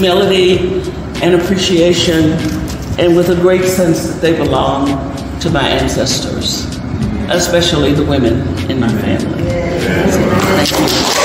humility and appreciation, and with a great sense that they belong to my ancestors, especially the women in my family. Thank you.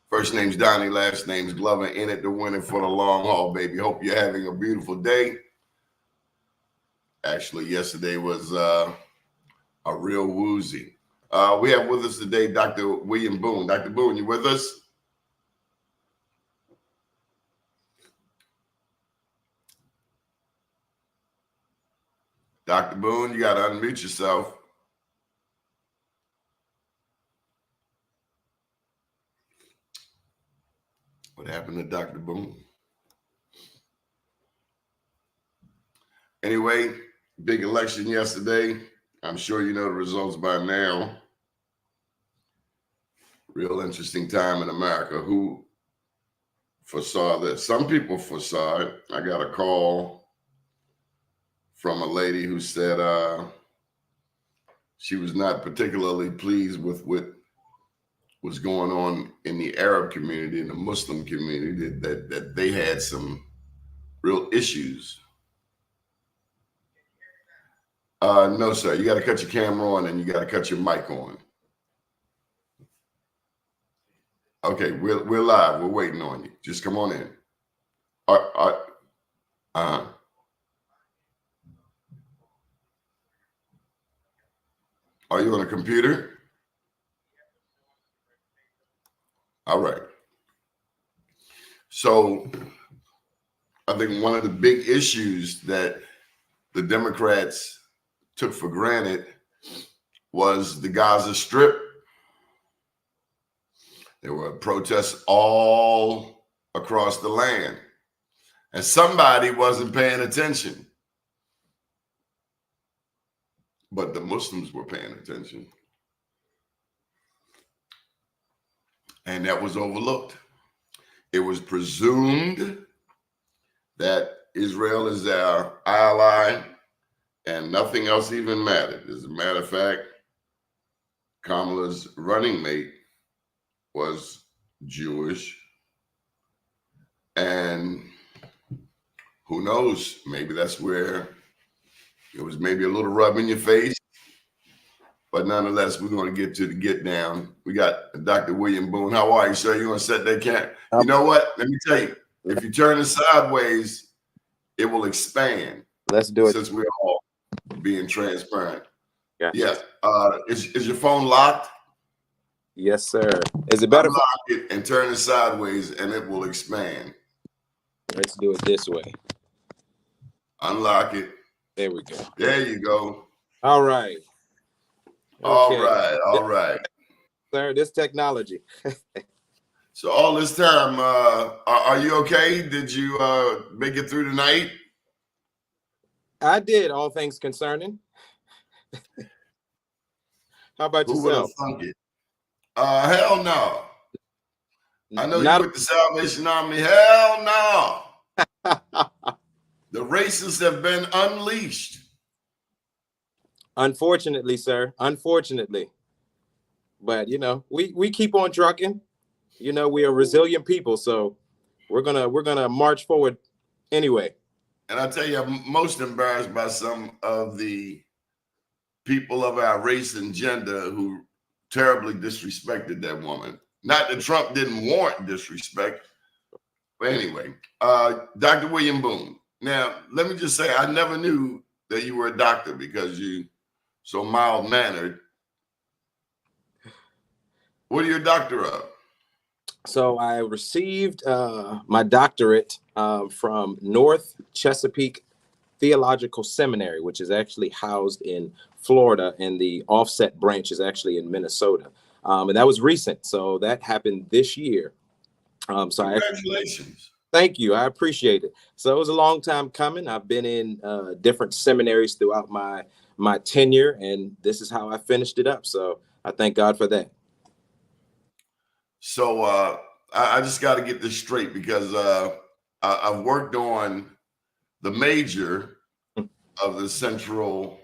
First name's Doni, last name's Glover. In it to win it for the long haul, baby. Hope you're having a beautiful day. Actually, yesterday was a real woozy. We have with us today Dr. William Boone. Dr. Boone, you with us? Dr. Boone, you got to unmute yourself. What happened to Dr. Boone? Anyway, big election yesterday. I'm sure you know the results by now. Real interesting time in America. Who foresaw this? Some people foresaw it. I got a call from a lady who said she was not particularly pleased with what was going on in the Arab community, in the Muslim community, that they had some real issues. No, sir. You got to cut your camera on and you got to cut your mic on. Okay, we're live. We're waiting on you. Just come on in. Are you on a computer? All right. So I think one of the big issues that the Democrats took for granted was the Gaza Strip. There were protests all across the land, and somebody wasn't paying attention. But the Muslims were paying attention. And that was overlooked. It was presumed that Israel is our ally and nothing else even mattered. As a matter of fact, Kamala's running mate was Jewish. And who knows, maybe that's where it was maybe a little rub in your face. But nonetheless, we're going to get to the get down. We got Dr. William Boone. How are you, sir? You want to set that camera? You know what? Let me tell you, if you turn it sideways, it will expand. Let's do it. Since we're all being transparent. Yeah. Yes. Is your phone locked? Yes, sir. Is it better? Unlock it and turn it sideways, and it will expand. Let's do it this way. Unlock it. There we go. There you go. All right. All Okay. right. All right. Sir, this technology. So all this time, are you okay? Did you make it through the night? I did, all things concerning. How about Who would have yourself? thunk it? Hell no. I know you with the Salvation Army. Hell no. The racists have been unleashed. Unfortunately, sir. Unfortunately. But you know, we keep on trucking. You know, we are resilient people, so we're gonna march forward anyway. And I tell you, I'm most embarrassed by some of the people of our race and gender who terribly disrespected that woman. Not that Trump didn't warrant disrespect, But anyway, Dr. William Boone. Now, let me just say, I never knew that you were a doctor because you so mild mannered. What are you a doctor of? So I received my doctorate from North Chesapeake Theological Seminary, which is actually housed in Florida, and the offset branch is actually in Minnesota. And that was recent. So that happened this year. Congratulations. Thank you. I appreciate it. So it was a long time coming. I've been in different seminaries throughout my tenure, and this is how I finished it up. So I thank God for that. So I just got to get this straight because I've worked on the major of the central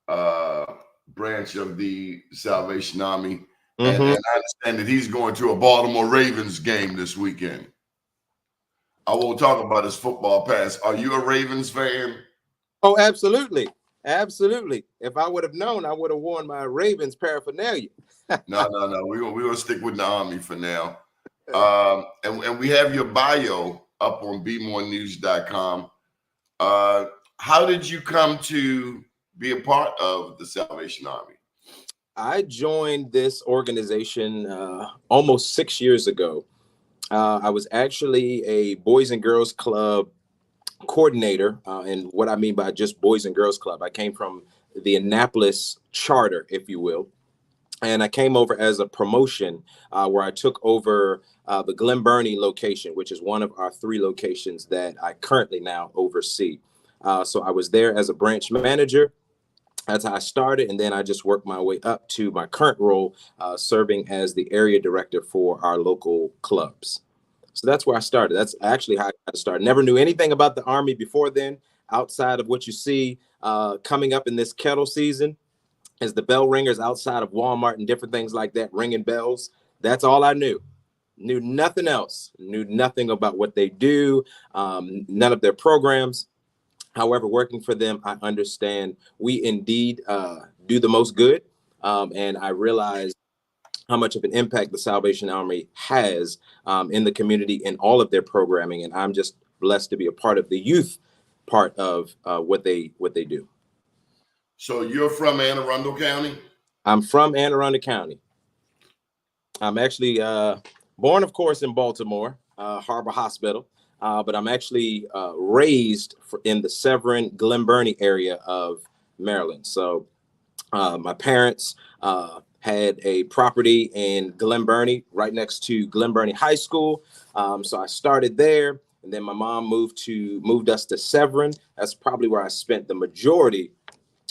branch of the Salvation Army. And I understand that he's going to a Baltimore Ravens game this weekend. I won't talk about his football past. Are you a Ravens fan? Oh, absolutely. Absolutely. If I would have known, I would have worn my Ravens paraphernalia. No. We're gonna stick with the Army for now. And we have your bio up on bmorenews.com. How did you come to be a part of the Salvation Army? I joined this organization almost 6 years ago. I was actually a Boys and Girls Club coordinator. And what I mean by just Boys and Girls Club, I came from the Annapolis charter, if you will. And I came over as a promotion where I took over the Glen Burnie location, which is one of our 3 locations that I currently now oversee. So I was there as a branch manager. That's how I started. And then I just worked my way up to my current role, serving as the area director for our local clubs. So that's where I started. That's actually how I got started. Never knew anything about the Army before then, outside of what you see coming up in this kettle season as the bell ringers outside of Walmart and different things like that, ringing bells. That's all I knew. Knew nothing else. Knew nothing about what they do, none of their programs. However, working for them, I understand we indeed do the most good. And I realize how much of an impact the Salvation Army has in the community in all of their programming. And I'm just blessed to be a part of the youth part of what they do. So you're from Anne Arundel County? I'm from Anne Arundel County. I'm actually born, of course, in Baltimore, Harbor Hospital. But I'm actually raised in the Severn, Glen Burnie area of Maryland. So my parents had a property in Glen Burnie, right next to Glen Burnie High School. So I started there, and then my mom moved us to Severn. That's probably where I spent the majority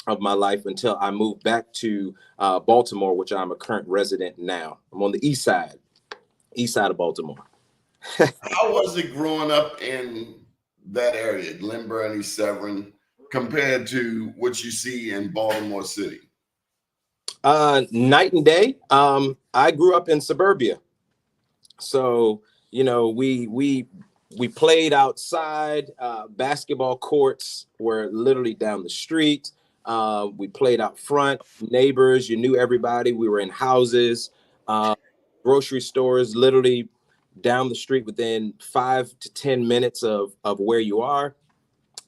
of my life until I moved back to Baltimore, which I'm a current resident now. I'm on the east side of Baltimore. How was it growing up in that area, Glen Burnie, Severn, compared to what you see in Baltimore City? Night and day. I grew up in suburbia, so we played outside. Basketball courts were literally down the street. We played out front. Neighbors, you knew everybody. We were in houses, grocery stores, literally down the street within 5 to 10 minutes of where you are.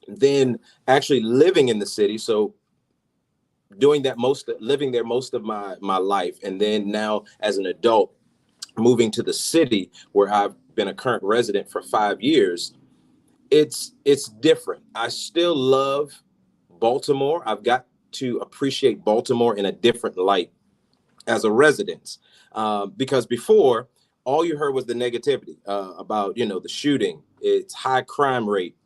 Then actually living in the city, so living there most of my life, and then now as an adult moving to the city where I've been a current resident for 5 years. It's different. I still love Baltimore. I've got to appreciate Baltimore in a different light as a resident, because before all you heard was the negativity about the shooting, its high crime rate.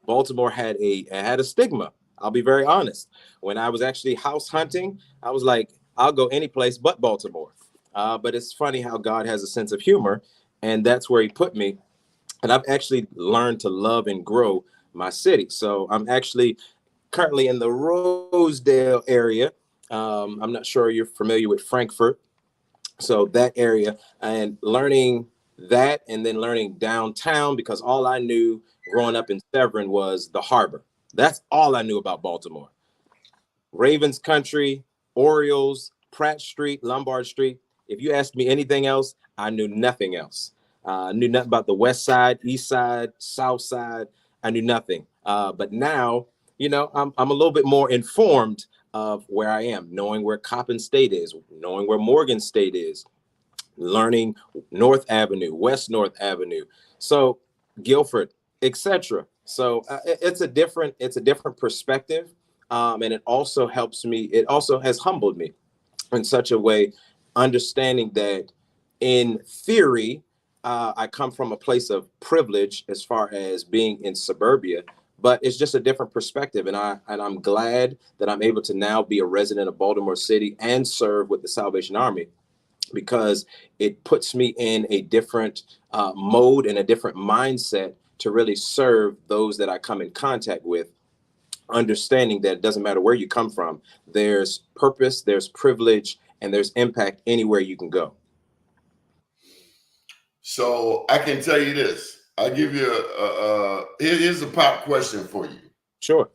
Baltimore had a stigma. I'll be very honest. When I was actually house hunting, I was like, I'll go any place but Baltimore. But it's funny how God has a sense of humor, and that's where he put me. And I've actually learned to love and grow my city. So I'm actually currently in the Rosedale area. I'm not sure you're familiar with Frankfurt. So that area, and learning that, and then learning downtown, because all I knew growing up in Severn was the harbor. That's all I knew about Baltimore. Ravens country, Orioles, Pratt Street, Lombard Street. If you asked me anything else, I knew nothing else. I knew nothing about the West Side, East Side, South Side. I knew nothing. But now, you know, I'm a little bit more informed of where I am, knowing where Coppin State is, knowing where Morgan State is, learning North Avenue, West North Avenue, so Guilford, etc. So it's a different perspective, and it also helps me. It also has humbled me in such a way, understanding that in theory, I come from a place of privilege as far as being in suburbia, but it's just a different perspective. And I'm glad that I'm able to now be a resident of Baltimore City and serve with the Salvation Army, because it puts me in a different mode and a different mindset to really serve those that I come in contact with, understanding that it doesn't matter where you come from, there's purpose, there's privilege, and there's impact anywhere you can go. So I can tell you this. I'll give you here's a pop question for you. Sure.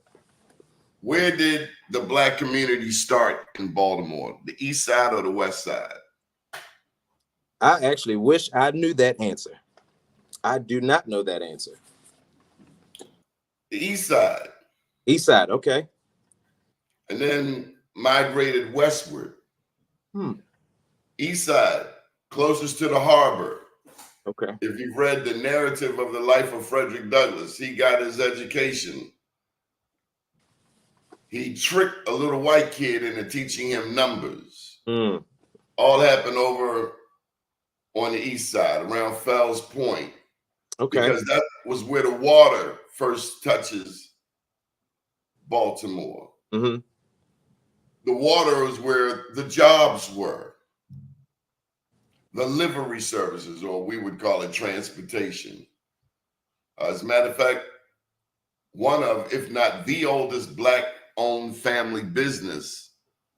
Where did the Black community start in Baltimore? The East Side or the West Side? I actually wish I knew that answer. I do not know that answer. The East Side. East Side, okay. And then migrated westward. East Side, closest to the harbor. Okay. If you've read the narrative of the life of Frederick Douglass, he got his education. He tricked a little white kid into teaching him numbers. All happened over on the East Side, around Fells Point. Okay. Because that was where the water first touches Baltimore. Mm-hmm. The water was where the jobs were. The livery services, or we would call it transportation. As a matter of fact, one of, if not the oldest Black-owned family business,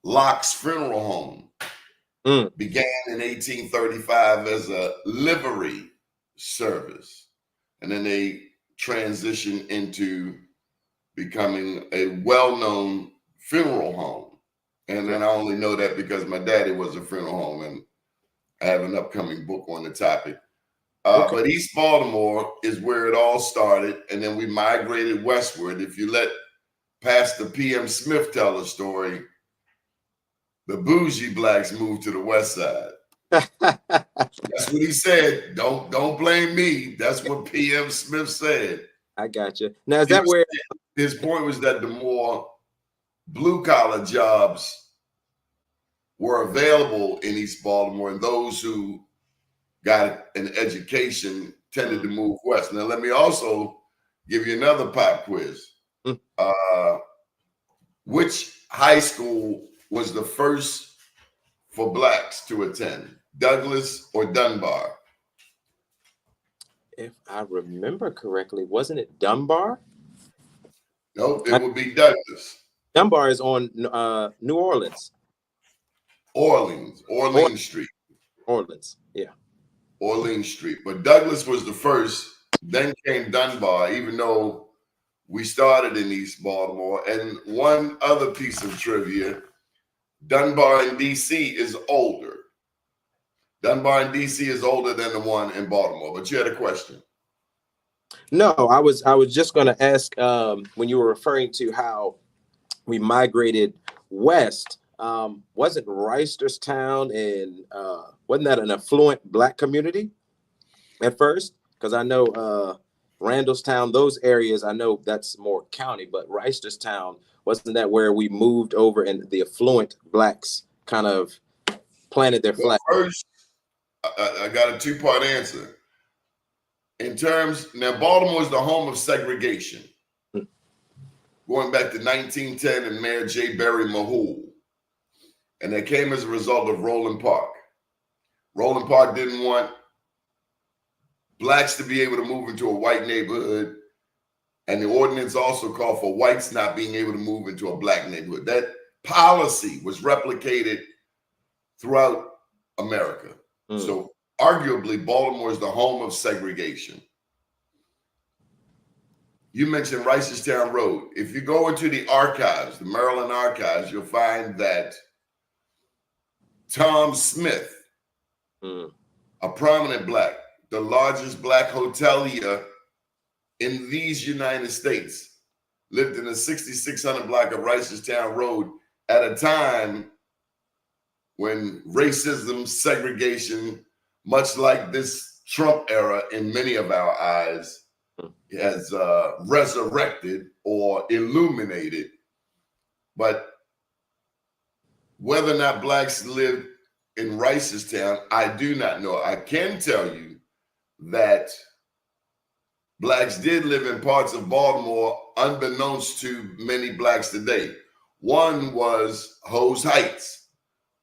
Locke's Funeral Home, began in 1835 as a livery service. And then they transitioned into becoming a well-known funeral home. And then I only know that because my daddy was a funeral home, and I have an upcoming book on the topic. But East Baltimore is where it all started, and then we migrated westward. If you let Pastor P.M. Smith tell the story, the bougie Blacks moved to the West Side. That's what he said. Don't blame me. That's what P.M. Smith said. I got you. Now, is that where his point was that the more blue collar jobs were available in East Baltimore, and those who got an education tended to move west. Now, let me also give you another pop quiz. Which high school was the first for Blacks to attend, Douglas or Dunbar? If I remember correctly, wasn't it Dunbar? Nope, it would be Douglas. Dunbar is on New Orleans. Orleans Street. Orleans, yeah. Orleans Street. But Douglas was the first, then came Dunbar, even though we started in East Baltimore. And one other piece of trivia, Dunbar in DC is older. Dunbar in DC is older than the one in Baltimore. But you had a question. No, I was just going to ask, when you were referring to how we migrated west, wasn't Reisterstown and wasn't that an affluent Black community at first? Because I know Randallstown, those areas, I know that's more county, but Reisterstown, wasn't that where we moved over and the affluent Blacks kind of planted their flag? First, I got a two-part answer. In terms, now Baltimore is the home of segregation. Going back to 1910 and Mayor J. Berry Mahul. And that came as a result of Roland Park. Roland Park didn't want Blacks to be able to move into a white neighborhood. And the ordinance also called for whites not being able to move into a Black neighborhood. That policy was replicated throughout America. So arguably, Baltimore is the home of segregation. You mentioned Reisterstown Road. If you go into the archives, the Maryland archives, you'll find that Tom Smith, a prominent Black, the largest black hotelier in these United States, lived in a 6600 block of Reisterstown Road at a time when racism, segregation, much like this Trump era in many of our eyes, has resurrected or illuminated. But whether or not blacks live in Reisterstown, I do not know. I can tell you that blacks did live in parts of Baltimore unbeknownst to many blacks today. One was Hose Heights,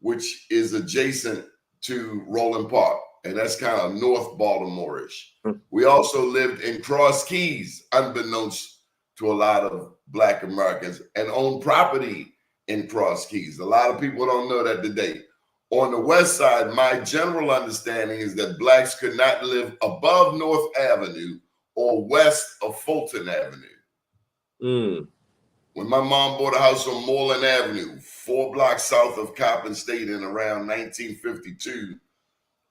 which is adjacent to Roland Park, and that's kind of North Baltimore-ish. We also lived in Cross Keys, unbeknownst to a lot of black Americans, and owned property in Cross Keys. A lot of people don't know that today. On the west side, my general understanding is that blacks could not live above North Avenue or west of Fulton Avenue. When my mom bought a house on Moreland Avenue, 4 blocks south of Coppin State in around 1952,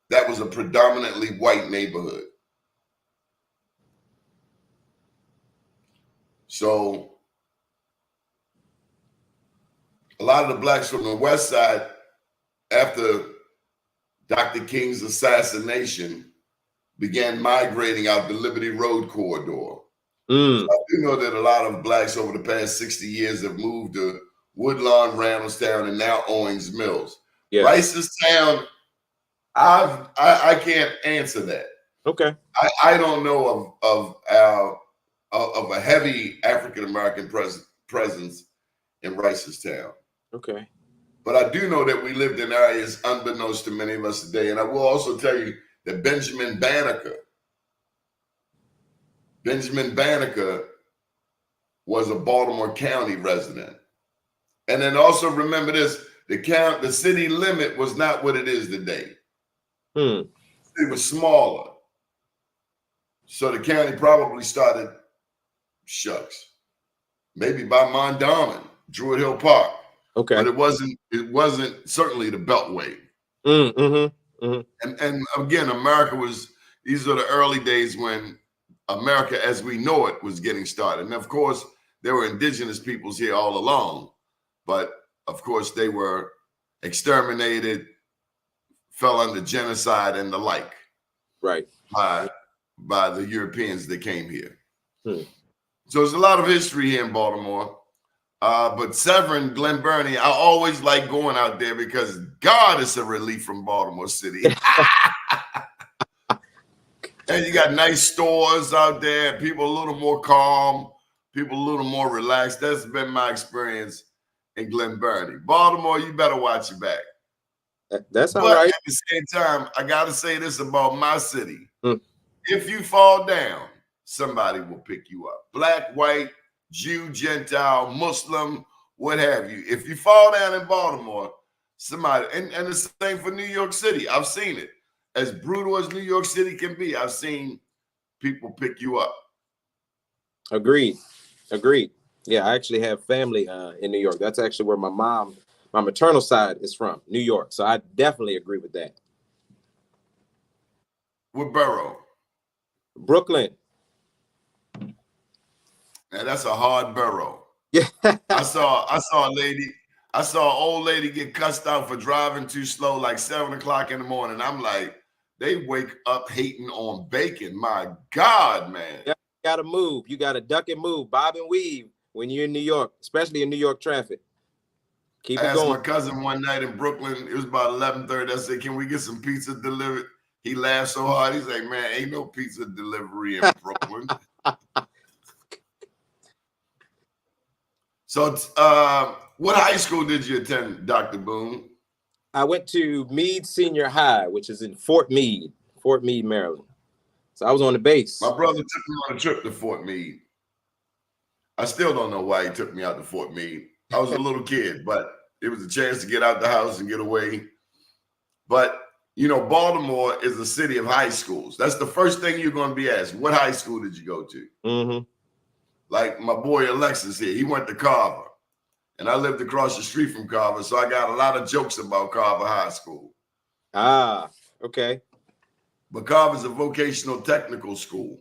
that was a predominantly white neighborhood. So a lot of the blacks from the west side, after Dr. King's assassination, began migrating out the Liberty Road corridor. So I do know that a lot of blacks over the past 60 years have moved to Woodlawn, Randallstown, and now Owings Mills. Yeah. Reisterstown, I can't answer that. Okay. I don't know of a heavy African American presence in Reisterstown. Okay. But I do know that we lived in areas unbeknownst to many of us today. And I will also tell you that Benjamin Banneker was a Baltimore County resident. And then also remember this, the city limit was not what it is today. It was smaller. So the county probably started, maybe by Mondawmin, Druid Hill Park. Okay. But it wasn't certainly the Beltway. And again, these are the early days when America as we know it was getting started. And of course, there were indigenous peoples here all along, but of course they were exterminated, fell under genocide and the like. Right. By the Europeans that came here. So there's a lot of history here in Baltimore. But Severn, Glen Burnie, I always like going out there because God is a relief from Baltimore City. And you got nice stores out there, people a little more calm, people a little more relaxed. That's been my experience in Glen Burnie. Baltimore, you better watch your back. That's all right. At the same time, I got to say this about my city. If you fall down, somebody will pick you up. Black, white, Jew, Gentile, Muslim, what have you. If you fall down in Baltimore, somebody, and the same for New York City. I've seen it. As brutal as New York City can be, I've seen people pick you up. Agreed. Yeah, I actually have family in New York. That's actually where my maternal side is from, New York. So I definitely agree with that. What borough? Brooklyn. Now that's a hard borough. Yeah. I saw an old lady get cussed out for driving too slow, like 7 o'clock in the morning. I'm like, they wake up hating on bacon. My God, man. Yeah, you gotta move. You gotta duck and move, bob and weave when you're in New York, especially in New York traffic. Keep it going. I asked my cousin one night in Brooklyn, it was about 11:30. I said, can we get some pizza delivered? He laughed so hard. He's like, man, ain't no pizza delivery in Brooklyn. So what high school did you attend, Dr. Boone? I went to Meade Senior High, which is in Fort Meade, Maryland. So I was on the base. My brother took me on a trip to Fort Meade. I still don't know why he took me out to Fort Meade. I was a little kid, but it was a chance to get out the house and get away. But, you know, Baltimore is a city of high schools. That's the first thing you're going to be asked. What high school did you go to? Like my boy Alexis here, he went to Carver. And I lived across the street from Carver, so I got a lot of jokes about Carver High School. Ah, okay. McCarver's a vocational technical school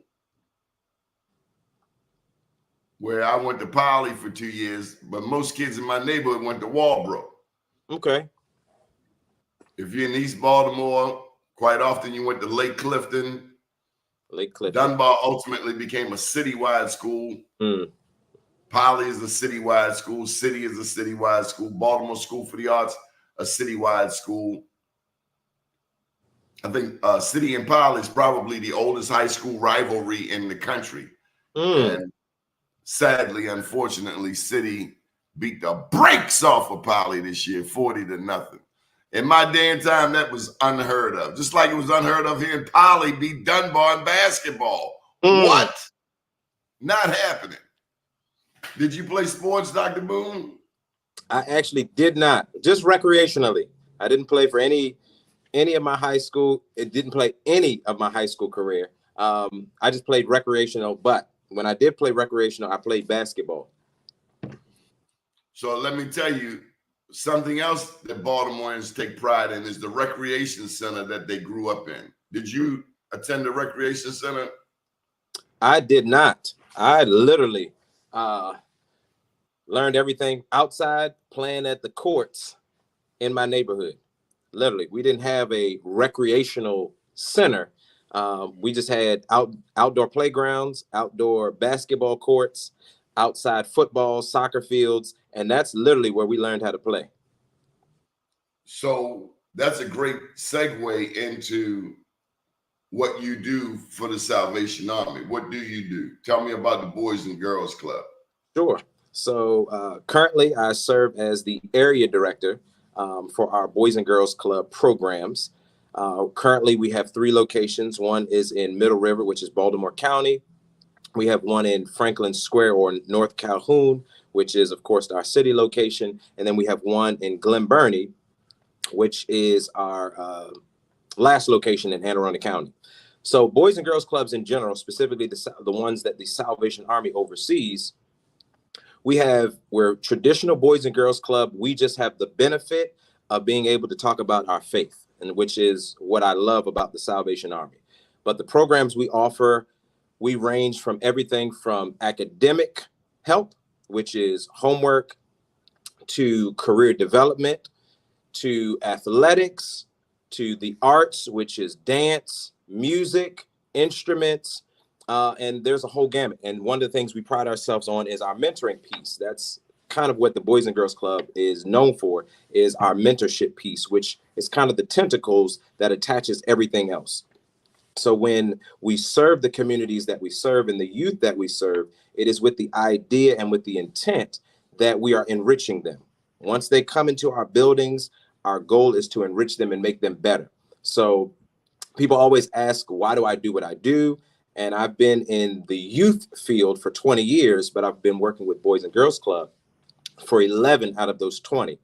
where I went to Poly for 2 years, but most kids in my neighborhood went to Walbrook. Okay. If you're in East Baltimore, quite often you went to Lake Clifton. Lake Clifton. Dunbar ultimately became a citywide school. Poly is a citywide school. City is a citywide school. Baltimore School for the Arts, a citywide school. I think City and Poly is probably the oldest high school rivalry in the country. And sadly, unfortunately, City beat the brakes off of Poly this year, 40-0. In my day and time, that was unheard of. Just like it was unheard of here in Poly beat Dunbar in basketball. What? Not happening. Did you play sports, Dr. Boone? I actually did not, just recreationally. I didn't play for any of my high school. It didn't play any of my high school career. I just played recreational, but when I did play recreational, I played basketball. So let me tell you, something else that Baltimoreans take pride in is the recreation center that they grew up in. Did you attend the recreation center? I did not. I literally learned everything outside, playing at the courts in my neighborhood. Literally, we didn't have a recreational center. We just had outdoor playgrounds, outdoor basketball courts, outside football, soccer fields, and that's literally where we learned how to play. So that's a great segue into what you do for the Salvation Army. What do you do? Tell me about the Boys and Girls Club. Sure. So currently I serve as the area director for our Boys and Girls Club programs. Currently we have 3 locations. One is in Middle River, which is Baltimore County. We have one in Franklin Square or North Calhoun, which is, of course, our city location. And then we have one in Glen Burnie, which is our last location in Anne Arundel County. So Boys and Girls Clubs in general, specifically the ones that the Salvation Army oversees, we're traditional Boys and Girls Club. We just have the benefit of being able to talk about our faith, and which is what I love about the Salvation Army. But the programs we offer, we range from everything from academic help, which is homework, to career development, to athletics, to the arts, which is dance, music, instruments, and there's a whole gamut. And one of the things we pride ourselves on is our mentoring piece. That's kind of what the Boys and Girls Club is known for, is our mentorship piece, which is kind of the tentacles that attaches everything else. So when we serve the communities that we serve and the youth that we serve, it is with the idea and with the intent that we are enriching them. Once they come into our buildings, our goal is to enrich them and make them better. So people always ask, why do I do what I do? And I've been in the youth field for 20 years, but I've been working with Boys and Girls Club for 11 out of those 20.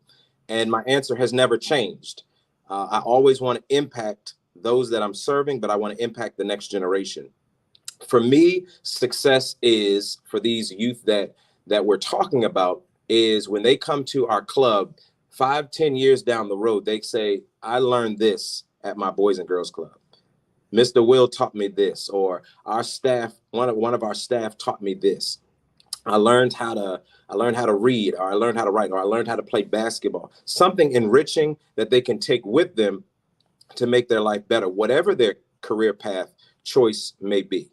And my answer has never changed. I always want to impact those that I'm serving, but I want to impact the next generation. For me, success is, for these youth that we're talking about, is when they come to our club 5-10 years down the road, they say, I learned this at my Boys and Girls Club. Mr. Will taught me this, or our staff, one of our staff taught me this. I learned how to read, or I learned how to write, or I learned how to play basketball. Something enriching that they can take with them to make their life better, whatever their career path choice may be.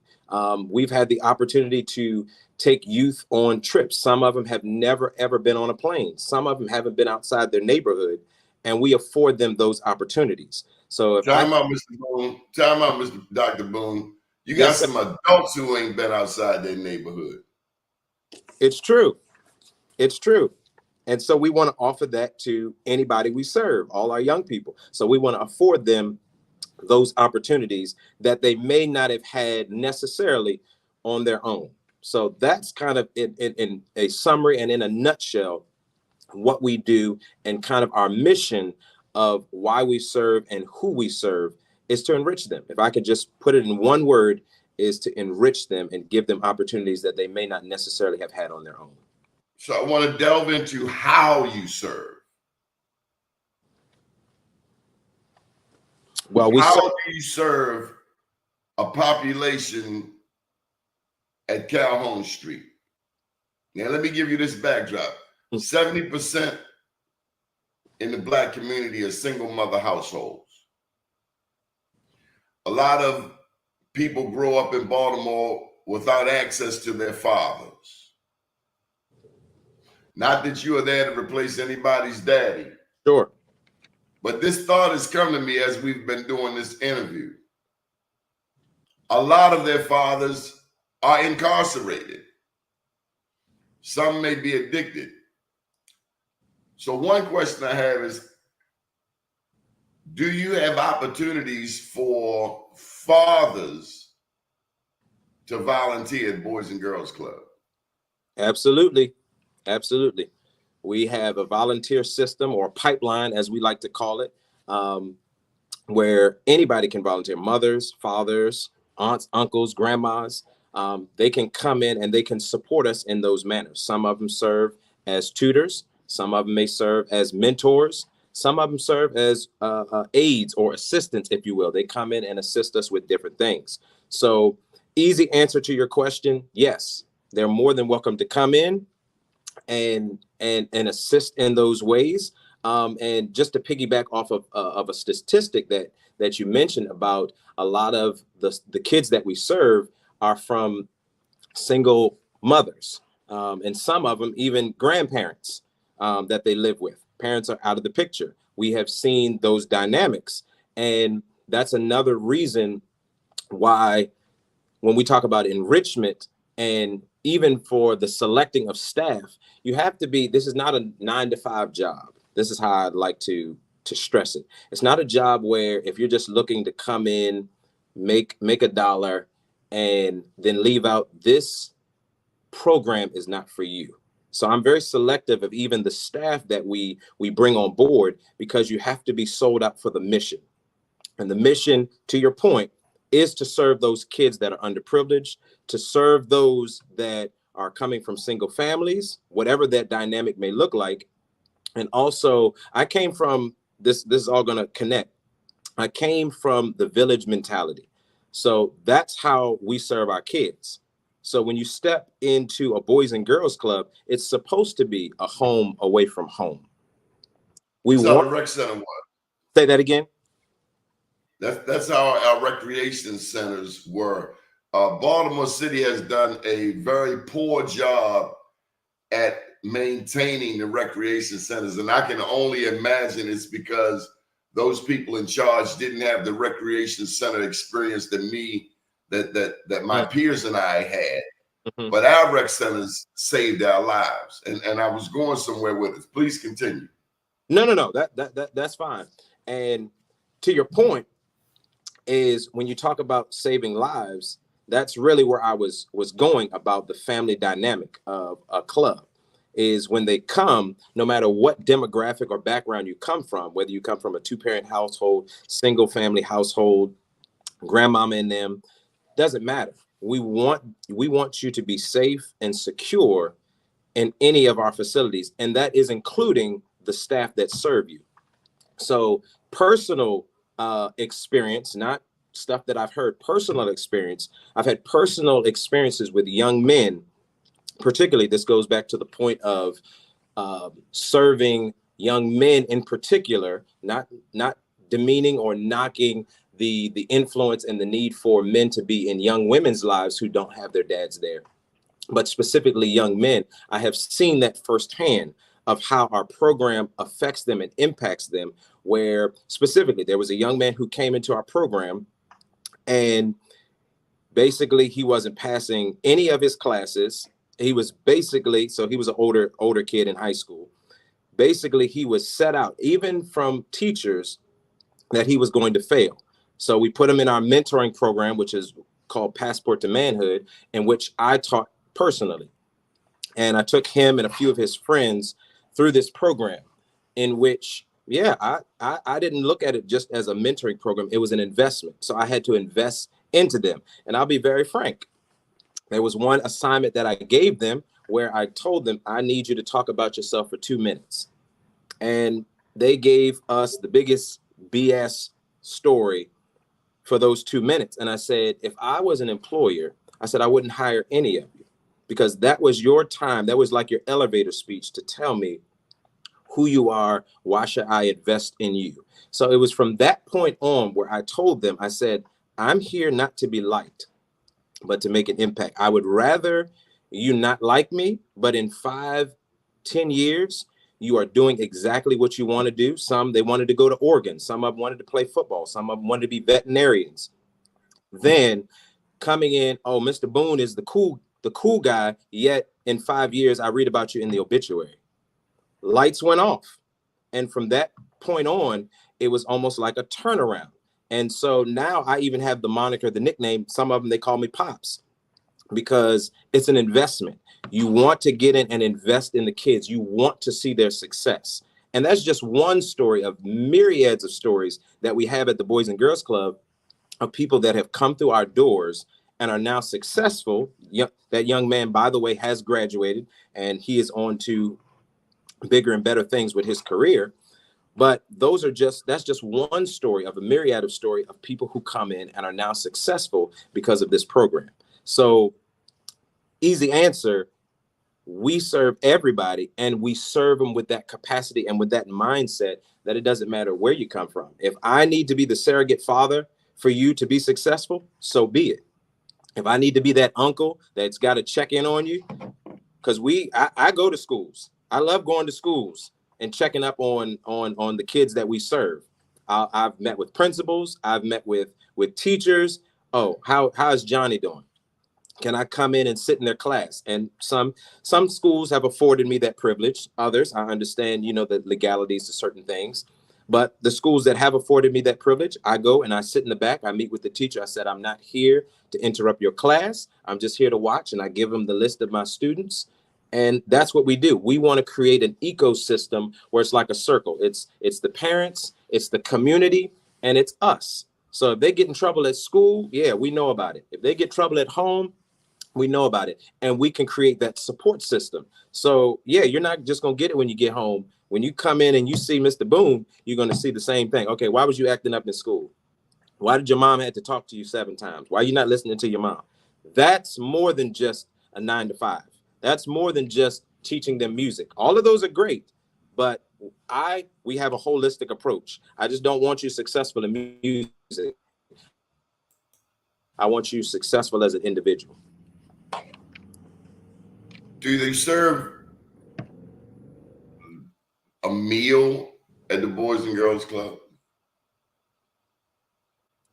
We've had the opportunity to take youth on trips. Some of them have never, ever been on a plane. Some of them haven't been outside their neighborhood, and we afford them those opportunities. So Time out, Mr. Boone. Time out, Mr. Dr. Boone. You got some adults who ain't been outside their neighborhood. It's true. It's true. And so we want to offer that to anybody we serve, all our young people. So we want to afford them those opportunities that they may not have had necessarily on their own. So that's kind of in a summary and in a nutshell what we do, and kind of our mission of why we serve and who we serve is to enrich them. If I could just put it in one word, is to enrich them and give them opportunities that they may not necessarily have had on their own. So I want to delve into how you serve. Well, how do you serve a population at Calhoun Street. Now, let me give you this backdrop. 70% in the Black community are single mother households. A lot of people grow up in Baltimore without access to their fathers. Not that you are there to replace anybody's daddy. Sure. But this thought has come to me as we've been doing this interview. A lot of their fathers are incarcerated. Some may be addicted. So one question I have is, do you have opportunities for fathers to volunteer at Boys and Girls Club? Absolutely. Absolutely. We have a volunteer system, or pipeline, as we like to call it, where anybody can volunteer. Mothers, fathers, aunts, uncles, grandmas. They can come in and they can support us in those manners. Some of them serve as tutors. Some of them may serve as mentors. Some of them serve as aides or assistants, if you will. They come in and assist us with different things. So, easy answer to your question, yes. They're more than welcome to come in and assist in those ways. And just to piggyback off of a statistic that you mentioned about a lot of the kids that we serve are from single mothers, and some of them even grandparents that they live with. Parents are out of the picture. We have seen those dynamics, and that's another reason why when we talk about enrichment, and even for the selecting of staff, you have to be, this is not a 9-to-5 job. This is how I'd like to stress it. It's not a job where if you're just looking to come in, make a dollar, and then leave out, this program is not for you. So I'm very selective of even the staff that we bring on board, because you have to be sold out for the mission. And the mission, to your point, is to serve those kids that are underprivileged, to serve those that are coming from single families, whatever that dynamic may look like. And also, I came from this is all going to connect. I came from the village mentality. So that's how we serve our kids. So when you step into a Boys and Girls Club, it's supposed to be a home away from home. That's how the rec center was. Say that again. That's how our recreation centers were. Baltimore City has done a very poor job at maintaining the recreation centers, and I can only imagine it's because those people in charge didn't have the recreation center experience that my peers and I had. Mm-hmm. But our rec centers saved our lives, and I was going somewhere with it. Please continue. No. That's fine. And to your point, is when you talk about saving lives, that's really where I was going about the family dynamic of a club. Is when they come, no matter what demographic or background you come from, whether you come from a 2-parent household, single family household, grandmama in them, doesn't matter. We want you to be safe and secure in any of our facilities, and that is including the staff that serve you. So personal experience, not stuff that I've heard, personal experience. I've had personal experiences with young men. Particularly, this goes back to the point of serving young men in particular, not demeaning or knocking the influence and the need for men to be in young women's lives who don't have their dads there, but specifically young men. I have seen that firsthand of how our program affects them and impacts them, where specifically there was a young man who came into our program, and basically he wasn't passing any of his classes. He was basically, so he was an older kid in high school. Basically, he was set out, even from teachers, that he was going to fail. So we put him in our mentoring program, which is called Passport to Manhood, in which I taught personally. And I took him and a few of his friends through this program, in which, I didn't look at it just as a mentoring program. It was an investment. So I had to invest into them. And I'll be very frank. There was one assignment that I gave them where I told them, I need you to talk about yourself for 2 minutes. And they gave us the biggest BS story for those 2 minutes. And I said, if I was an employer, I said, I wouldn't hire any of you, because that was your time. That was like your elevator speech to tell me who you are. Why should I invest in you? So it was from that point on where I told them, I said, I'm here not to be liked, but to make an impact. I would rather you not like me, but in 5, 10 years, you are doing exactly what you want to do. Some, they wanted to go to Oregon. Some of them wanted to play football. Some of them wanted to be veterinarians. Then coming in, oh, Mr. Boone is the cool guy. Yet in 5 years, I read about you in the obituary. Lights went off. And from that point on, it was almost like a turnaround. And so now I even have the moniker, the nickname, some of them, they call me Pops, because it's an investment. You want to get in and invest in the kids. You want to see their success. And that's just one story of myriads of stories that we have at the Boys and Girls Club of people that have come through our doors and are now successful. That young man, by the way, has graduated, and he is on to bigger and better things with his career. But that's just one story of a myriad of story of people who come in and are now successful because of this program. So easy answer, we serve everybody, and we serve them with that capacity and with that mindset that it doesn't matter where you come from. If I need to be the surrogate father for you to be successful, so be it. If I need to be that uncle that's got to check in on you, because I go to schools. I love going to schools and checking up on the kids that we serve. I've met with principals. I've met with teachers. Oh, how's Johnny doing? Can I come in and sit in their class? And some schools have afforded me that privilege. Others, I understand, the legalities to certain things. But the schools that have afforded me that privilege, I go and I sit in the back. I meet with the teacher. I said, I'm not here to interrupt your class. I'm just here to watch. And I give them the list of my students. And that's what we do. We want to create an ecosystem where it's like a circle. It's the parents, it's the community, and it's us. So if they get in trouble at school, yeah, we know about it. If they get trouble at home, we know about it. And we can create that support system. So yeah, you're not just going to get it when you get home. When you come in and you see Mr. Boone, you're going to see the same thing. Okay, why was you acting up in school? Why did your mom have to talk to you 7 times? Why are you not listening to your mom? That's more than just a 9 to 5. That's more than just teaching them music. All of those are great, but we have a holistic approach. I just don't want you successful in music. I want you successful as an individual. Do they serve a meal at the Boys and Girls Club?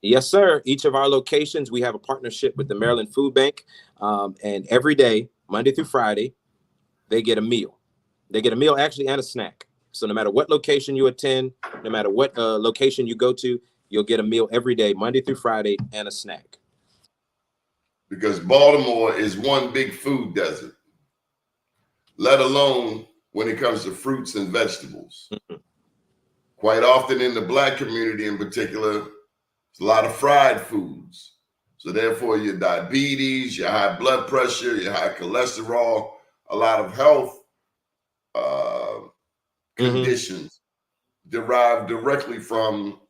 Yes, sir. Each of our locations, we have a partnership with the Maryland Food Bank. And every day, Monday through Friday, they get a meal. They get a meal actually and a snack. So no matter what location you attend, no matter what location you go to, you'll get a meal every day, Monday through Friday, and a snack. Because Baltimore is one big food desert, let alone when it comes to fruits and vegetables. Mm-hmm. Quite often in the Black community in particular, there's a lot of fried foods. So therefore your diabetes, your high blood pressure, your high cholesterol, a lot of health conditions derive directly from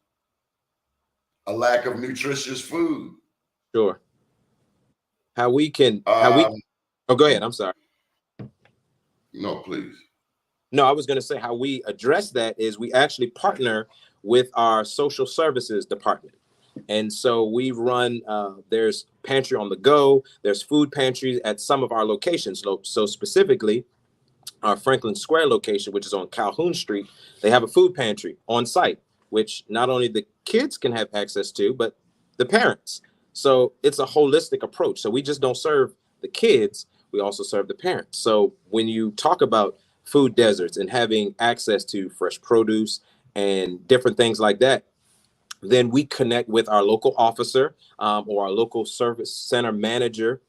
a lack of nutritious food. Sure. Oh, go ahead. I'm sorry. No, please. No, I was going to say how we address that is we actually partner with our social services department. And so we run, there's pantry on the go, there's food pantries at some of our locations. So specifically, our Franklin Square location, which is on Calhoun Street, they have a food pantry on site, which not only the kids can have access to, but the parents. So it's a holistic approach. So we just don't serve the kids, we also serve the parents. So when you talk about food deserts and having access to fresh produce and different things like that, then we connect with our local officer or our local service center manager,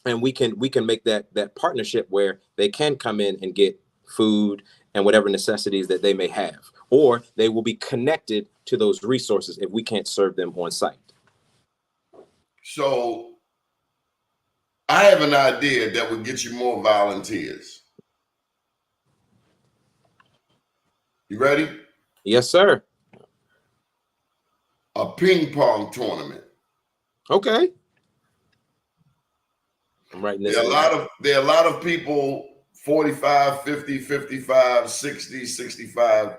and we can make that partnership where they can come in and get food and whatever necessities that they may have, or they will be connected to those resources if we can't serve them on site. So I have an idea that would get you more volunteers. You ready? Yes, sir. a ping pong tournament. Okay. I'm writing this. There are a lot of people 45, 50, 55, 60, 65.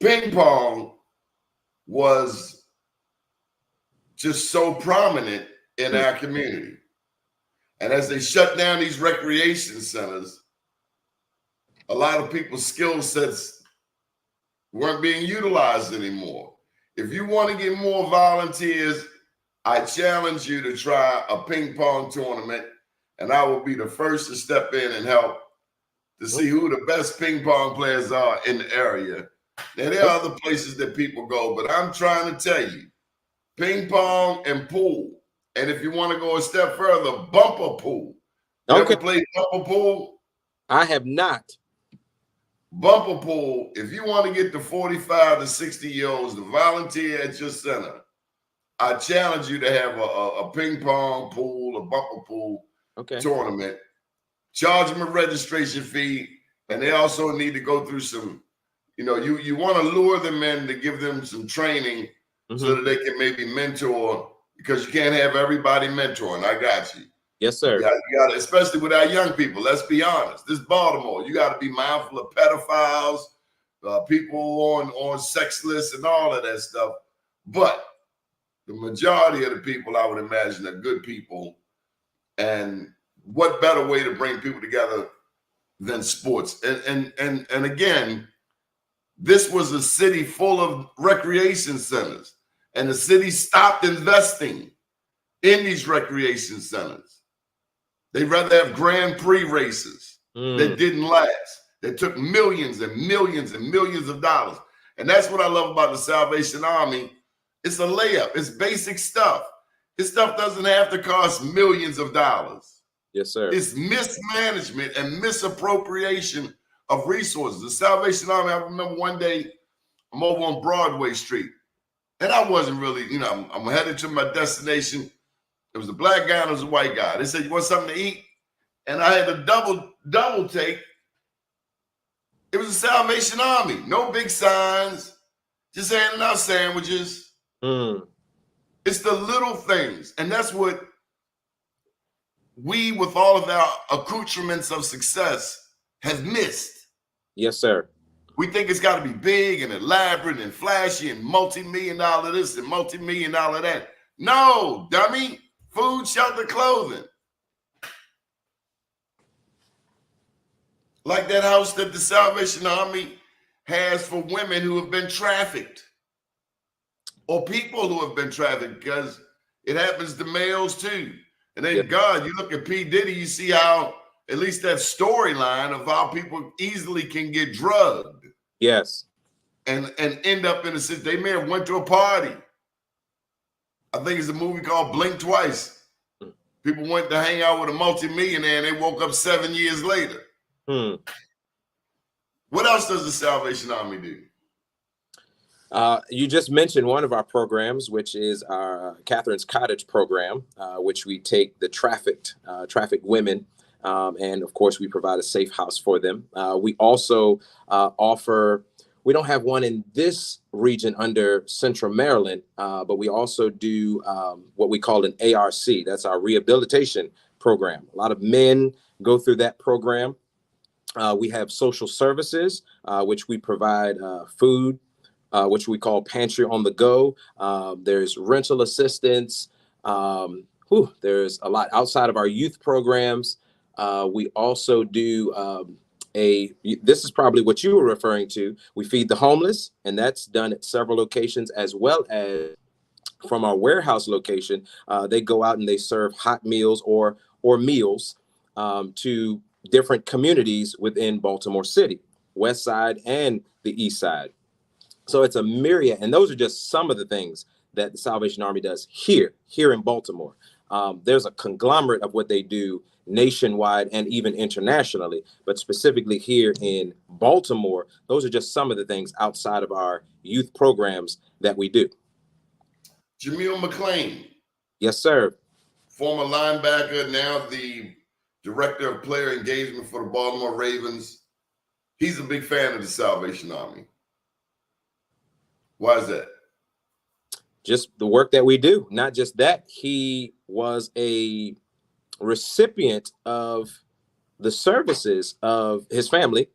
Ping pong was just so prominent in our community. And as they shut down these recreation centers, a lot of people's skill sets weren't being utilized anymore. If you want to get more volunteers, I challenge you to try a ping pong tournament, and I will be the first to step in and help to see who the best ping pong players are in the area. Now, there are other places that people go, but I'm trying to tell you, ping pong and pool. And if you want to go a step further, bumper pool. You ever played bumper pool? I have not. Bumper pool, if you want to get the 45 to 60-year-olds to volunteer at your center, I challenge you to have a ping pong pool, a bumper pool tournament. Charge them a registration fee, and they also need to go through some, you want to lure them in to give them some training so that they can maybe mentor, because you can't have everybody mentoring. I got you. Yes, sir. You got, especially with our young people. Let's be honest. This Baltimore, you got to be mindful of pedophiles, people on sex lists, and all of that stuff. But the majority of the people, I would imagine, are good people. And what better way to bring people together than sports? And again, this was a city full of recreation centers, and the city stopped investing in these recreation centers. They'd rather have Grand Prix races that didn't last, that took millions and millions and millions of dollars. And that's what I love about the Salvation Army. It's a layup. It's basic stuff. This stuff doesn't have to cost millions of dollars. Yes, sir. It's mismanagement and misappropriation of resources. The Salvation Army, I remember one day I'm over on Broadway Street, and I wasn't really, I'm headed to my destination. It was a black guy and it was a white guy. They said, "You want something to eat?" And I had a double take. It was the Salvation Army. No big signs, just handing out sandwiches. It's the little things. And that's what we, with all of our accoutrements of success, have missed. Yes, sir. We think it's got to be big and elaborate and flashy and multi-million-dollar this and multi-million-dollar that. No, dummy. Food, shelter, clothing. Like that house that the Salvation Army has for women who have been trafficked, or people who have been trafficked, because it happens to males too. And then God, you look at P. Diddy, you see how, at least that storyline of how people easily can get drugged. Yes. And end up in a situation. They may have went to a party. I think it's a movie called Blink Twice. People went to hang out with a multimillionaire and they woke up 7 years later. What else does the Salvation Army do? You just mentioned one of our programs, which is our Catherine's Cottage program, which we take the trafficked women, and of course we provide a safe house for them. We also offer, we don't have one in this region under Central Maryland, but we also do what we call an ARC. That's our rehabilitation program. A lot of men go through that program. We have social services, which we provide food, which we call Pantry on the Go. There's rental assistance. There's a lot outside of our youth programs. We also do this is probably what you were referring to. We feed the homeless, and that's done at several locations, as well as from our warehouse location. They go out and they serve hot meals or meals to different communities within Baltimore City, West Side and the East Side. So it's a myriad, and those are just some of the things that the Salvation Army does here in Baltimore. There's a conglomerate of what they do nationwide and even internationally, but specifically here in Baltimore, those are just some of the things outside of our youth programs that we do. Jamil McClain. Yes, sir. Former linebacker, now the director of player engagement for the Baltimore Ravens. He's a big fan of the Salvation Army. Why is that? just the work that we do. Not just that, he was a recipient of the services of his family,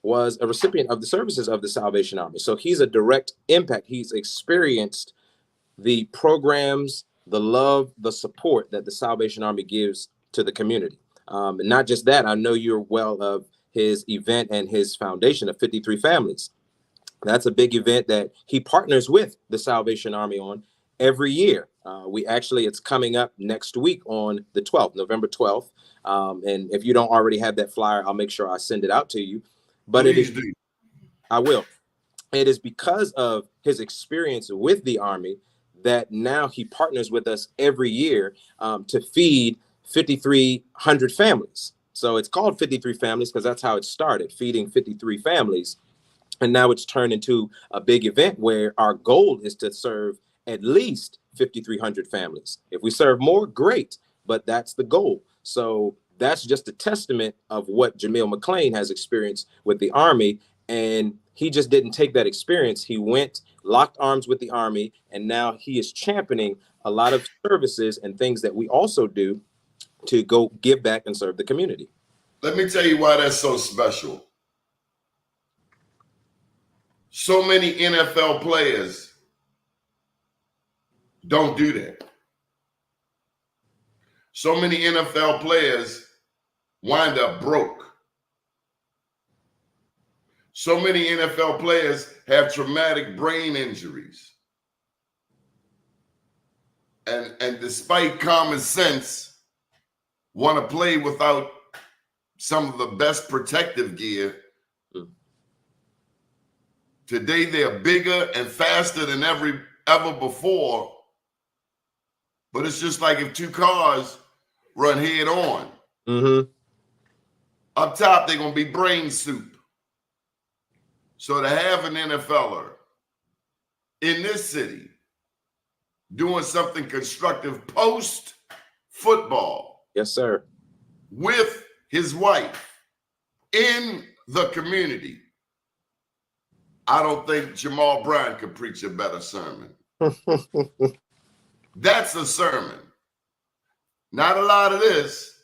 was a recipient of the services of the Salvation Army. So he's a direct impact. He's experienced the programs, the love, the support that the Salvation Army gives to the community. And not just that, I know you're well of his event and his foundation of 53 Families. That's a big event that he partners with the Salvation Army on every year. It's coming up next week on the 12th, November 12th. And if you don't already have that flyer, I'll make sure I send it out to you. But I will. It is because of his experience with the Army that now he partners with us every year to feed 5,300 families. So it's called 53 Families because that's how it started, feeding 53 families. And now it's turned into a big event where our goal is to serve at least 5,300 families. If we serve more, great, but that's the goal. So that's just a testament of what Jamil McClain has experienced with the Army. And he just didn't take that experience. He went, locked arms with the Army, and now he is championing a lot of services and things that we also do to go give back and serve the community. Let me tell you why that's so special. So many NFL players don't do that. So many NFL players wind up broke. So many NFL players have traumatic brain injuries. And despite common sense, want to play without some of the best protective gear. Today, they're bigger and faster than ever before. But it's just like if two cars run head on. Mm-hmm. Up top, they're going to be brain soup. So to have an NFLer in this city doing something constructive post-football. Yes, sir. With his wife in the community. I don't think Jamal Bryant could preach a better sermon. That's a sermon. Not a lot of this,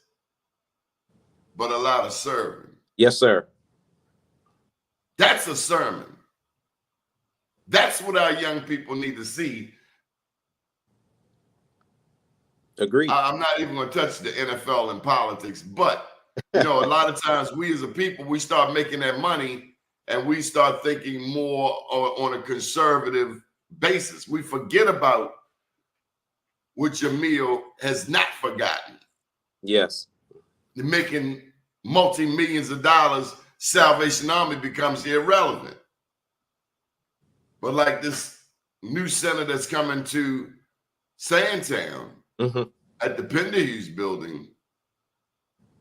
but a lot of serving. Yes, sir. That's a sermon. That's what our young people need to see. Agreed. I'm not even going to touch the NFL and politics, but a lot of times we as a people, we start making that money and we start thinking more on a conservative basis. We forget about what Jamil has not forgotten. Yes. Making multi-millions of dollars, Salvation Army becomes irrelevant. But like this new center that's coming to Sandtown at the Pender Hughes building,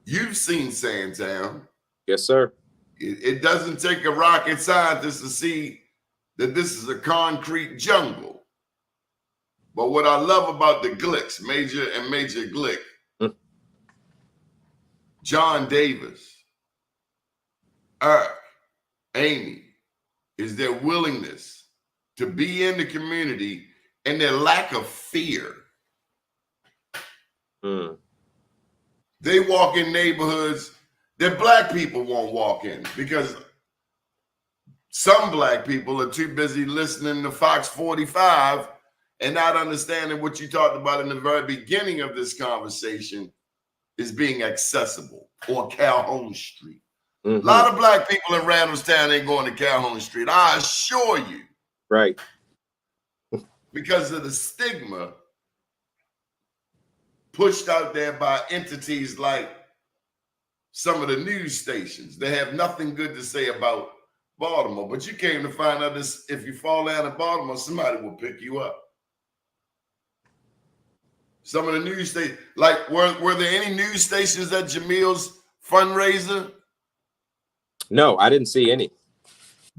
you've seen Sandtown. Yes, sir. It doesn't take a rocket scientist to see that this is a concrete jungle. But what I love about the Glicks, Major and Major Glick, John Davis, Eric, Amy, is their willingness to be in the community and their lack of fear. They walk in neighborhoods that Black people won't walk in because some Black people are too busy listening to Fox 45 and not understanding what you talked about in the very beginning of this conversation is being accessible on Calhoun Street. A lot of Black people in Randallstown ain't going to Calhoun Street, I assure you. Right. Because of the stigma pushed out there by entities like some of the news stations. They have nothing good to say about Baltimore. But you came to find out this: if you fall down in Baltimore, somebody will pick you up. Some of the news stations, like were there any news stations at Jamil's fundraiser? No, I didn't see any.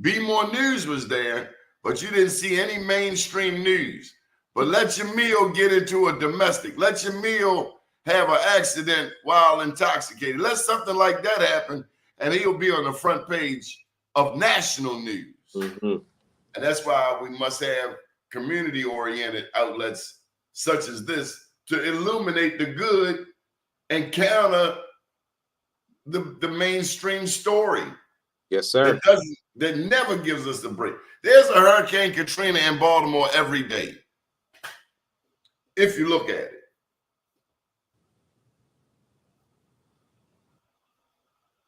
Be More News was there, but you didn't see any mainstream news. But let Jamil get into a domestic. Let Jamil have an accident while intoxicated. Let something like that happen, and he'll be on the front page of national news. And that's why we must have community-oriented outlets such as this to illuminate the good and counter the mainstream story. Yes, sir. That never gives us a break. There's a Hurricane Katrina in Baltimore every day, if you look at it.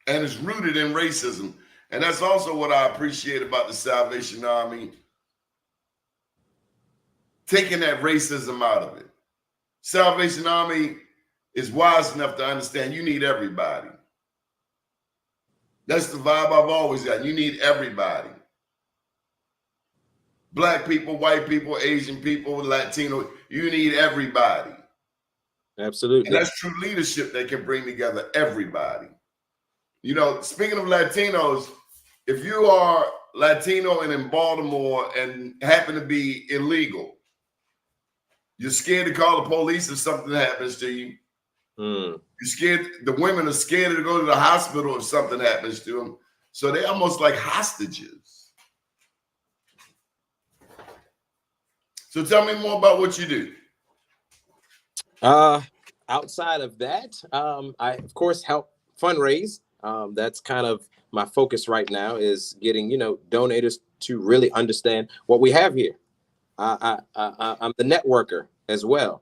And it's rooted in racism. And that's also what I appreciate about the Salvation Army, taking that racism out of it. Salvation Army is wise enough to understand you need everybody. That's the vibe I've always got. You need everybody. Black people, white people, Asian people, Latino, you need everybody. Absolutely. And that's true leadership that can bring together everybody. You know, speaking of Latinos, if you are Latino and in Baltimore and happen to be illegal, you're scared to call the police if something happens to you. You're scared. The women are scared to go to the hospital if something happens to them. So they're almost like hostages. So tell me more about what you do. Outside of that, I of course help fundraise. That's kind of my focus right now, is getting, donators to really understand what we have here. I'm the networker as well,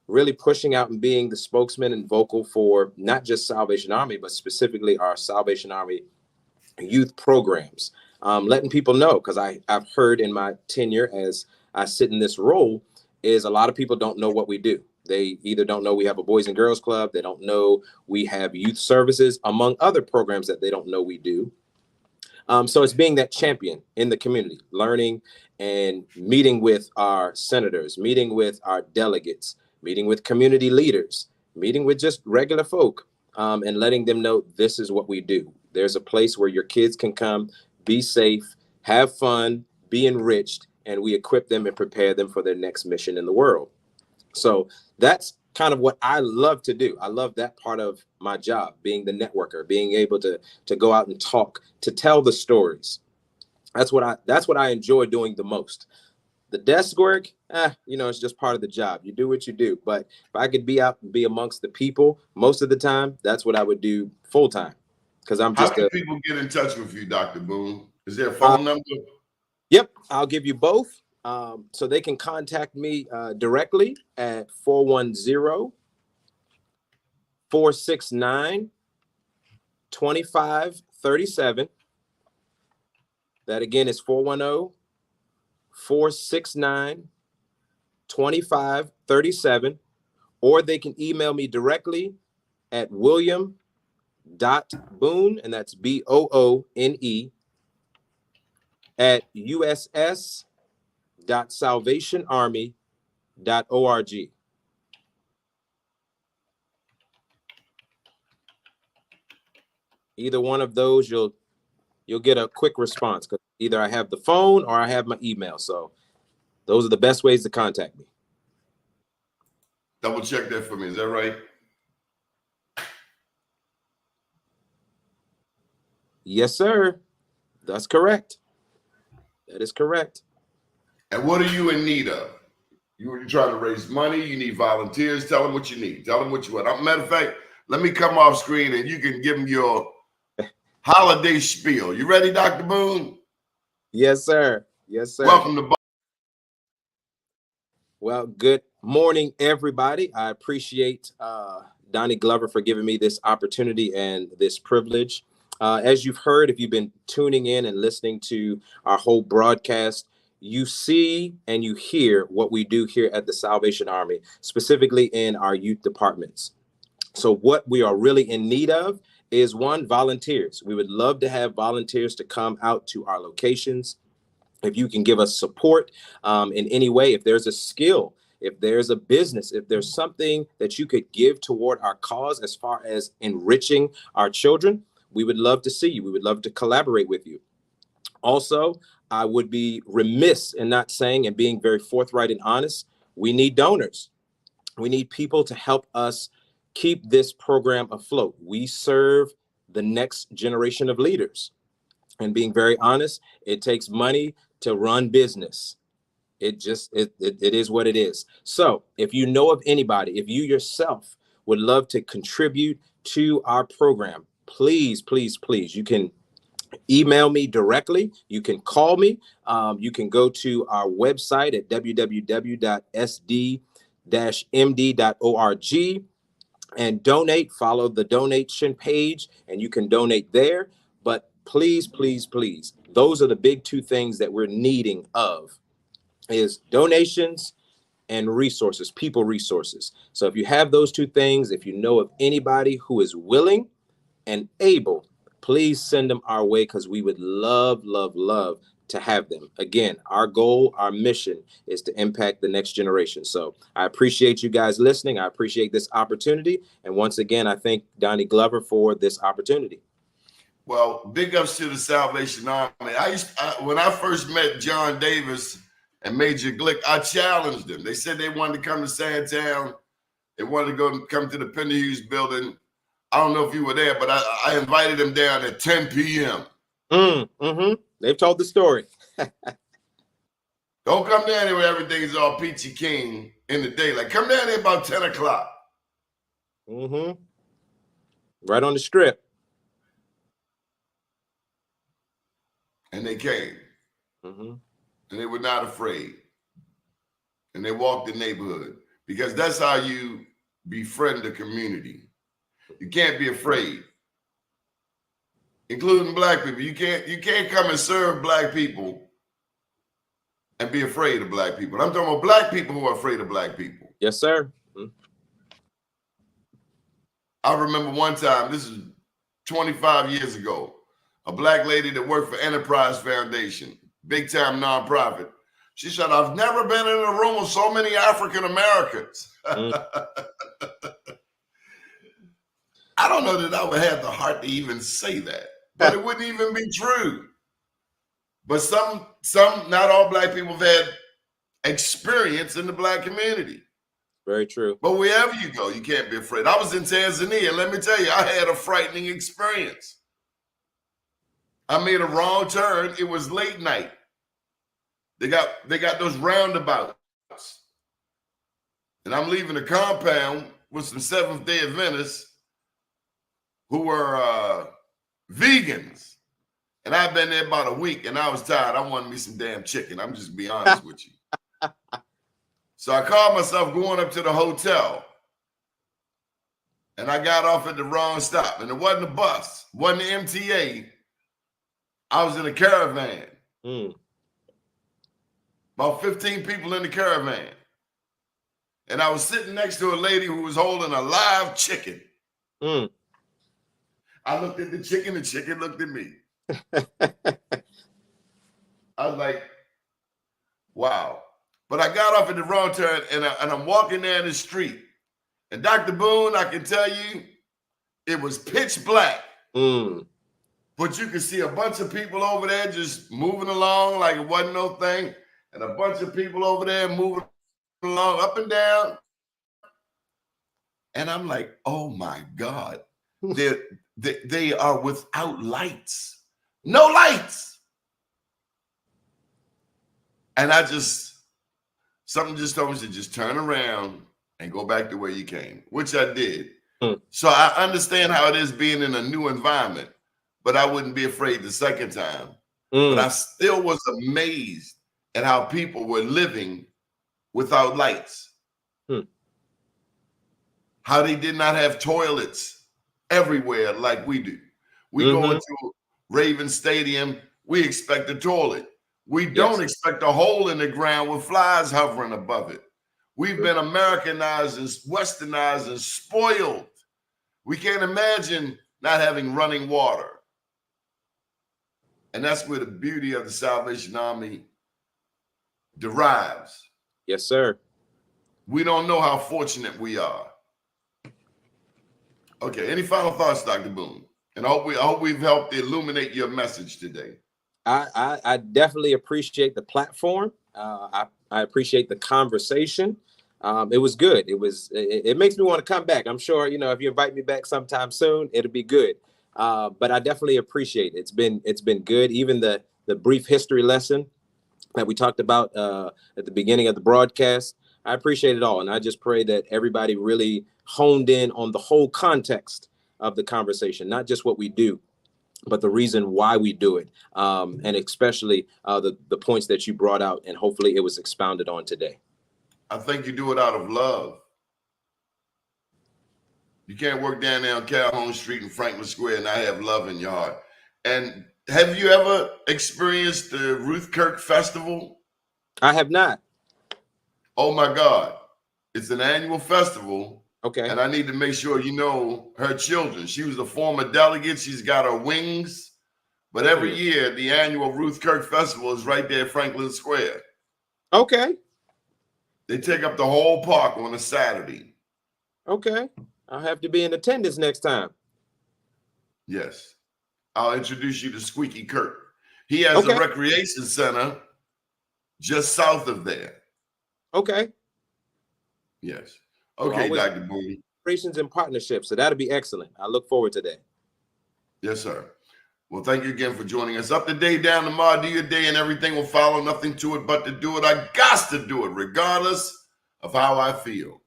really pushing out and being the spokesman and vocal for not just Salvation Army, but specifically our Salvation Army youth programs. Letting people know, because I've heard in my tenure as I sit in this role, is a lot of people don't know what we do. They either don't know we have a Boys and Girls Club, they don't know we have youth services, among other programs that they don't know we do. So it's being that champion in the community, learning and meeting with our senators, meeting with our delegates, meeting with community leaders, meeting with just regular folk, and letting them know this is what we do. There's a place where your kids can come, be safe, have fun, be enriched, and we equip them and prepare them for their next mission in the world. So that's kind of what I love to do. I love that part of my job, being the networker, being able to go out and talk, to tell the stories. That's what I enjoy doing the most. The desk work, it's just part of the job. You do what you do. But if I could be out and be amongst the people most of the time, that's what I would do full time. Because I'm just. How can people get in touch with you, Dr. Boone? Is there a phone number? Yep, I'll give you both. So they can contact me directly at 410-469-2537. That again is 410-469-2537. Or they can email me directly at william.boone, and that's Boone, at uss.salvationarmy.org. Either one of those, you'll get a quick response, because either I have the phone or I have my email. So those are the best ways to contact me. Double check that for me. Is that right? Yes, sir. That's correct. That is correct. And what are you in need of? You're trying to raise money. You need volunteers. Tell them what you need. Tell them what you want. Matter of fact, let me come off screen and you can give them your holiday spiel. You ready, Dr. Boone? Yes, sir. Yes, sir. Welcome to. Well, good morning, everybody. I appreciate Doni Glover for giving me this opportunity and this privilege. As you've heard, if you've been tuning in and listening to our whole broadcast, you see and you hear what we do here at the Salvation Army, specifically in our youth departments. So what we are really in need of is, one, volunteers. We would love to have volunteers to come out to our locations. If you can give us support in any way, if there's a skill, if there's a business, if there's something that you could give toward our cause as far as enriching our children, we would love to see you. We would love to collaborate with you. Also, I would be remiss in not saying and being very forthright and honest, we need donors. We need people to help us keep this program afloat. We serve the next generation of leaders. And being very honest, it takes money to run business. It is what it is. So if you know of anybody, if you yourself would love to contribute to our program, please, please, please, you can email me directly. You can call me. You can go to our website at www.sd-md.org and donate. Follow the donation page and you can donate there. But please, please, please, those are the big two things that we're needing of, is donations and resources, people resources. So if you have those two things, if you know of anybody who is willing and able, please send them our way, because we would love, love, love to have them. Again, our goal, our mission is to impact the next generation. So I appreciate you guys listening. I appreciate this opportunity. And once again, I thank Donnie Glover for this opportunity. Well, big ups to the Salvation Army. When I first met John Davis and Major Glick, I challenged them. They said they wanted to come to Sandtown. They wanted to come to the Penny Hughes building. I don't know if you were there, but I invited them down at 10 p.m. They've told the story. Don't come down here where everything's all peachy keen in the daylight. Come down here about 10 o'clock. Right on the strip. And they came. And they were not afraid. And they walked the neighborhood, because that's how you befriend the community. You can't be afraid, including black people. You can't come and serve black people and be afraid of black people. I'm talking about black people who are afraid of black people. Yes, sir. I remember one time, this is 25 years ago, a black lady that worked for Enterprise Foundation, big time nonprofit. She said, "I've never been in a room with so many African Americans." I don't know that I would have the heart to even say that, but it wouldn't even be true. But some, not all black people have had experience in the black community. Very true. But wherever you go, you can't be afraid. I was in Tanzania. Let me tell you, I had a frightening experience. I made a wrong turn. It was late night. They got those roundabouts. And I'm leaving the compound with some Seventh-day Adventists who were vegans. And I've been there about a week, and I was tired. I wanted me some damn chicken. I'm just being honest with you. So I called myself going up to the hotel. And I got off at the wrong stop. And it wasn't a bus. It wasn't the MTA. I was in a caravan. About 15 people in the caravan. And I was sitting next to a lady who was holding a live chicken. I looked at the chicken looked at me. I was like, wow. But I got off at the wrong turn, and I'm walking down the street. And Dr. Boone, I can tell you, it was pitch black. But you could see a bunch of people over there just moving along like it wasn't no thing. And a bunch of people over there moving along up and down. And I'm like, oh my God. They are without lights. No lights. And something just told me to just turn around and go back the way you came, which I did. So I understand how it is being in a new environment, but I wouldn't be afraid the second time. But I still was amazed at how people were living without lights. How they did not have toilets everywhere like we do. We go into Raven Stadium, we expect a toilet. We don't expect a hole in the ground with flies hovering above it. We've been Americanized and westernized and spoiled. We can't imagine not having running water. And that's where the beauty of the Salvation Army derives. Yes, sir. We don't know how fortunate we are. Okay, any final thoughts, Dr. Boone? And I hope we've helped illuminate your message today. I definitely appreciate the platform. I appreciate the conversation. It was good. It makes me want to come back. I'm sure, if you invite me back sometime soon, it'll be good. But I definitely appreciate it. It's been good. Even the brief history lesson that we talked about at the beginning of the broadcast. I appreciate it all. And I just pray that everybody really honed in on the whole context of the conversation, not just what we do, but the reason why we do it. And especially the points that you brought out, and hopefully it was expounded on today. I think you do it out of love. You can't work down there on Calhoun Street in Franklin Square and not have love in your heart. And have you ever experienced the Ruth Kirk Festival? I have not. Oh my God. It's an annual festival. Okay. And I need to make sure you know her children. She was a former delegate. She's got her wings. But every year, the annual Ruth Kirk Festival is right there at Franklin Square. Okay. They take up the whole park on a Saturday. Okay. I'll have to be in attendance next time. Yes. I'll introduce you to Squeaky Kirk. He has a recreation center just south of there. Okay. Yes. Okay, Dr. Boone. Operations and partnerships. So that'll be excellent. I look forward to that. Yes, sir. Well, thank you again for joining us. Up to date, down tomorrow, do your day, and everything will follow. Nothing to it but to do it. I got to do it, regardless of how I feel.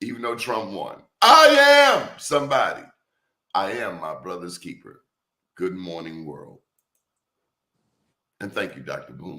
Even though Trump won. I am somebody. I am my brother's keeper. Good morning, world. And thank you, Dr. Boone.